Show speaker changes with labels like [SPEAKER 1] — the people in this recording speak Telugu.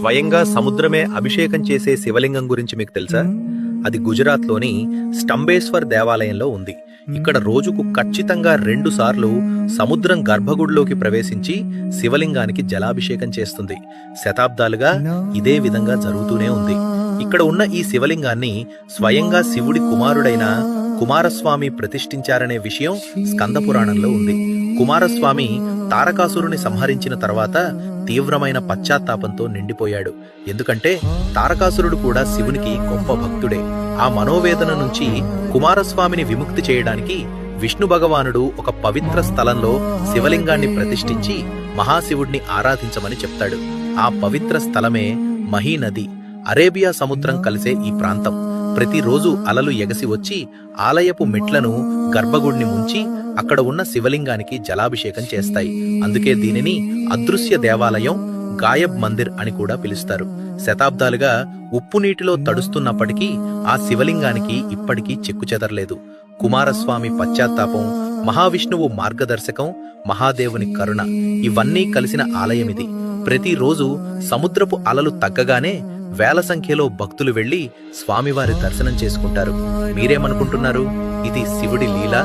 [SPEAKER 1] స్వయంగా సముద్రమే అభిషేకం చేసే శివలింగం గురించి మీకు తెలుసా? అది గుజరాత్లోని స్టంబేశ్వర్ దేవాలయంలో ఉంది. ఇక్కడ రోజుకు ఖచ్చితంగా 2 సార్లు సముద్రం గర్భగుడిలోకి ప్రవేశించి శివలింగానికి జలాభిషేకం చేస్తుంది. శతాబ్దాలుగా ఇదే విధంగా జరుగుతూనే ఉంది. ఇక్కడ ఉన్న ఈ శివలింగాన్ని స్వయంగా శివుడి కుమారుడైన కుమారస్వామి ప్రతిష్ఠించారనే విషయం స్కంద పురాణంలో ఉంది. కుమారస్వామి తారకాసురుని సంహరించిన తర్వాత తీవ్రమైన పశ్చాత్తాపంతో నిండిపోయాడు. ఎందుకంటే తారకాసురుడు కూడా శివునికి గొప్ప భక్తుడే. ఆ మనోవేదన నుంచి కుమారస్వామిని విముక్తి చేయడానికి విష్ణు భగవానుడు ఒక పవిత్ర స్థలంలో శివలింగాన్ని ప్రతిష్ఠించి మహాశివుడిని ఆరాధించమని చెప్తాడు. ఆ పవిత్ర స్థలమే మహీనది, అరేబియా సముద్రం కలిసే ఈ ప్రాంతం. ప్రతిరోజు అలలు ఎగసి వచ్చి ఆలయపు మెట్లను గర్భగుడిని ముంచి అక్కడ ఉన్న శివలింగానికి జలాభిషేకం చేస్తాయి. అందుకే దీనిని అదృశ్య దేవాలయం, గాయబ్ మందిర్ అని కూడా పిలుస్తారు. శతాబ్దాలుగా ఉప్పు నీటిలో తడుస్తున్నప్పటికీ ఆ శివలింగానికి ఇప్పటికీ చెక్కుచెదరలేదు. కుమారస్వామి పశ్చాత్తాపం, మహావిష్ణువు మార్గదర్శకం, మహాదేవుని కరుణ ఇవన్నీ కలిసిన ఆలయమిది. ప్రతిరోజు సముద్రపు అలలు తగ్గగానే వేల సంఖ్యలో భక్తులు వెళ్లి స్వామివారి దర్శనం చేసుకుంటారు. మీరేమనుకుంటున్నారు? ఇది శివుడి లీల?